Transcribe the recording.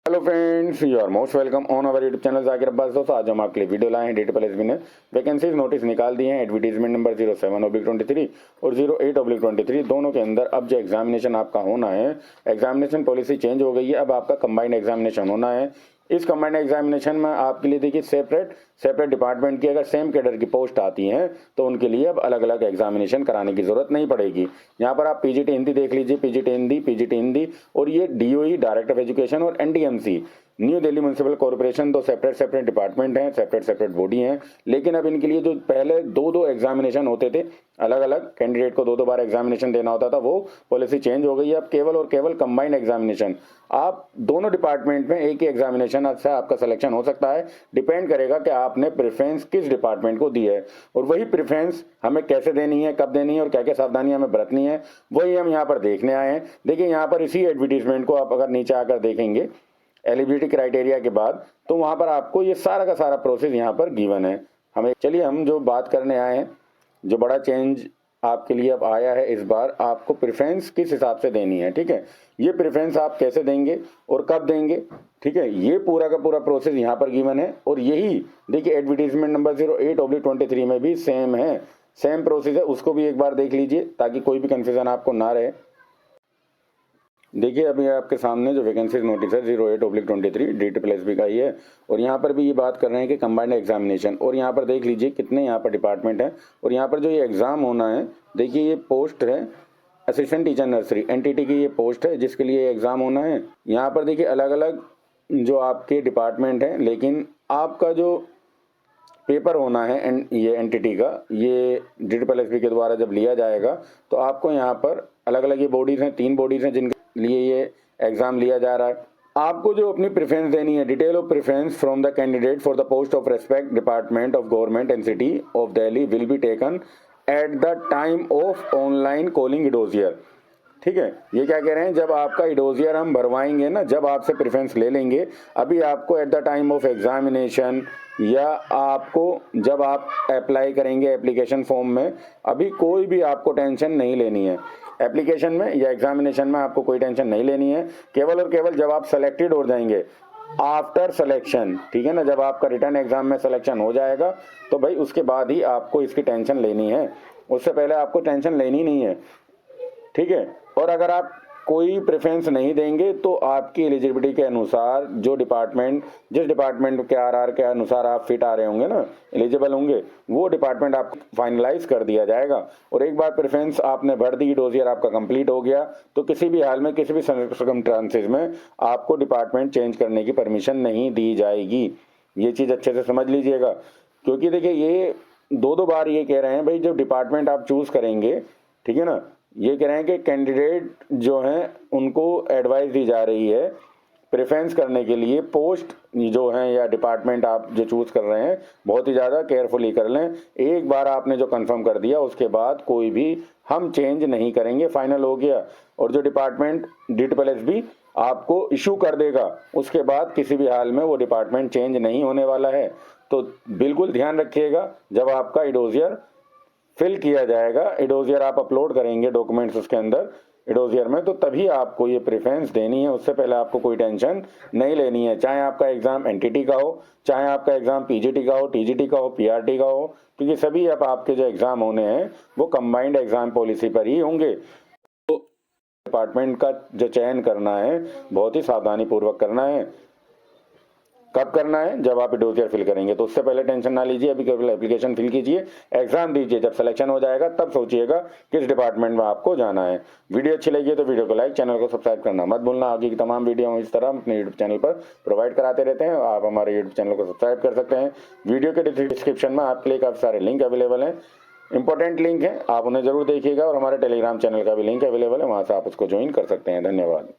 Hello friends, you are most welcome on our YouTube channel Zakir Abbas. दोस्तों, आज हम आपके लिए वीडियो लाए हैं। DTPL SB ने वैकेंसीज नोटिस निकाल दिए हैं। एडवर्टीजमेंट नंबर 07/23 और 08/23 दोनों के अंदर अब जो एग्जामिनेशन आपका होना है, एग्जामिनेशन पॉलिसी चेंज हो गई है। अब आपका कंबाइंड एग्जामिनेशन होना है। इस कंबाइंड एग्जामिनेशन में आपके लिए देखिए सेपरेट डिपार्टमेंट की अगर सेम कैडर की पोस्ट आती हैं तो उनके लिए अब अलग अलग एग्जामिनेशन कराने की जरूरत नहीं पड़ेगी। यहाँ पर आप पीजीटी हिंदी देख लीजिए, पीजीटी हिंदी और ये DOE डायरेक्टर ऑफ एजुकेशन और NDMC new Delhi municipal corporation, दो सेपरेट डिपार्टमेंट हैं, सेपरेट बॉडी हैं। लेकिन अब इनके लिए जो पहले दो एग्जामिनेशन होते थे, अलग अलग कैंडिडेट को दो बार एग्जामिनेशन देना होता था, वो पॉलिसी चेंज हो गई है। अब केवल और केवल कंबाइंड एग्जामिनेशन, आप दोनों डिपार्टमेंट में एक ही एग्जामिनेशन से आपका सिलेक्शन हो सकता है। डिपेंड करेगा कि आपने प्रेफरेंस किस डिपार्टमेंट को दी है और वही प्रेफरेंस हमें कैसे देनी है, कब देनी है और क्या क्या सावधानियां हमें बरतनी है, वही हम यहाँ पर देखने आए हैं। देखिए, यहाँ पर इसी एडवर्टीजमेंट को आप अगर नीचे आकर देखेंगे एलिजिबिलिटी क्राइटेरिया के बाद, तो वहां पर आपको ये सारा का सारा प्रोसेस यहाँ पर गिवन है। चलिए हम जो बात करने आए हैं, जो बड़ा चेंज आपके लिए अब आया है, इस बार आपको प्रेफरेंस किस हिसाब से देनी है। ठीक है, ये प्रेफरेंस आप कैसे देंगे और कब देंगे, ठीक है, ये पूरा का पूरा प्रोसेस यहाँ पर गिवन है। और यही देखिए एडवर्टीजमेंट नंबर 08/23 में भी सेम है, सेम प्रोसेस है। उसको भी एक बार देख लीजिए ताकि कोई भी कंफ्यूजन आपको ना रहे। देखिए, अभी आपके सामने जो वैकेंसीज नोटिस है 08/23 DTPL SB का ही है। और यहाँ पर भी ये बात कर रहे हैं कि कंबाइंड एग्जामिनेशन, और यहाँ पर देख लीजिए कितने यहाँ पर डिपार्टमेंट हैं। और यहाँ पर जो ये एग्ज़ाम होना है, देखिए ये पोस्ट है असिस्टेंट टीचर नर्सरी NTT की, ये पोस्ट है जिसके लिए एग्ज़ाम होना है। यहाँ पर देखिए अलग अलग जो आपके डिपार्टमेंट हैं, लेकिन आपका जो पेपर होना है ये NTT का, ये DTPL SB के द्वारा जब लिया जाएगा तो आपको यहाँ पर अलग अलग ये बॉडीज़ हैं, 3 बॉडीज़ हैं जिनके लिए ये एग्ज़ाम लिया जा रहा है। आपको जो अपनी प्रेफरेंस देनी है, detail of preference from the candidate for the post of respect department of government and city of Delhi will be taken at the time of online calling e dossier. ठीक है, ये क्या कह रहे हैं, जब आपका इडोजियर हम भरवाएंगे ना, जब आपसे प्रेफरेंस ले लेंगे, अभी आपको eight the time of examination या आपको जब आप अप्लाई करेंगे एप्लीकेशन फॉर्म में, अभी कोई भी आपको टेंशन नहीं लेनी है। एप्लीकेशन में या एग्जामिनेशन में आपको कोई टेंशन नहीं लेनी है। केवल और केवल जब आप सेलेक्टेड हो जाएंगे आफ्टर सिलेक्शन, ठीक है ना, जब आपका रिटर्न एग्जाम में सिलेक्शन हो जाएगा तो भाई उसके बाद ही आपको इसकी टेंशन लेनी है, उससे पहले आपको टेंशन लेनी नहीं है। ठीक है, और अगर आप कोई प्रेफरेंस नहीं देंगे तो आपकी एलिजिबिलिटी के अनुसार जो डिपार्टमेंट, जिस डिपार्टमेंट के RR के अनुसार आप फिट आ रहे होंगे ना, एलिजिबल होंगे, वो डिपार्टमेंट आपको फाइनलाइज कर दिया जाएगा। और एक बार प्रेफरेंस आपने भर दी, डोजियर आपका कंप्लीट हो गया, तो किसी भी हाल में, किसी भी सर्कमस्टेंसेस में आपको डिपार्टमेंट चेंज करने की परमिशन नहीं दी जाएगी। ये चीज़ अच्छे से समझ लीजिएगा, क्योंकि देखिए ये दो बार ये कह रहे हैं भाई, जब डिपार्टमेंट आप चूज़ करेंगे, ठीक है ना, ये कह रहे हैं कि कैंडिडेट जो हैं उनको एडवाइस दी जा रही है प्रेफरेंस करने के लिए, पोस्ट जो हैं या डिपार्टमेंट आप जो चूज़ कर रहे हैं, बहुत ही ज़्यादा केयरफुली कर लें। एक बार आपने जो कंफर्म कर दिया उसके बाद कोई भी हम चेंज नहीं करेंगे, फाइनल हो गया। और जो डिपार्टमेंट DTPL SB आपको इशू कर देगा, उसके बाद किसी भी हाल में वो डिपार्टमेंट चेंज नहीं होने वाला है। तो बिल्कुल ध्यान रखिएगा, जब आपका इडोजियर फिल किया जाएगा, इडोजियर आप अपलोड करेंगे डॉक्यूमेंट्स उसके अंदर इडोजियर में, तो तभी आपको ये प्रेफरेंस देनी है। उससे पहले आपको कोई टेंशन नहीं लेनी है, चाहे आपका एग्जाम NTT का हो, चाहे आपका एग्जाम PGT का हो, TGT का हो, PRT का हो, क्योंकि सभी अब आपके जो एग्जाम होने हैं वो कंबाइंड एग्जाम पॉलिसी पर ही होंगे। तो डिपार्टमेंट का जो चयन करना है बहुत ही सावधानी पूर्वक करना है। कब करना है, जब आप डोजियर फिल करेंगे, तो उससे पहले टेंशन ना लीजिए। अभी केवल एप्लीकेशन फिल कीजिए, एग्जाम दीजिए, जब सिलेक्शन हो जाएगा तब सोचिएगा किस डिपार्टमेंट में आपको जाना है। वीडियो अच्छी लगी तो वीडियो को लाइक, चैनल को सब्सक्राइब करना मत भूलना। आगे की तमाम वीडियो हम इस तरह अपने यूट्यूब चैनल पर प्रोवाइड कराते रहते हैं, आप हमारे यूट्यूब चैनल को सब्सक्राइब कर सकते हैं। वीडियो के डिस्क्रिप्शन में आपके लिए काफ़ी सारे लिंक अवेलेबल हैं, इंपॉर्टेंट लिंक हैं, आप उन्हें जरूर देखिएगा। और हमारे टेलीग्राम चैनल का भी लिंक अवेलेबल है, वहाँ से आप उसको ज्वाइन कर सकते हैं। धन्यवाद।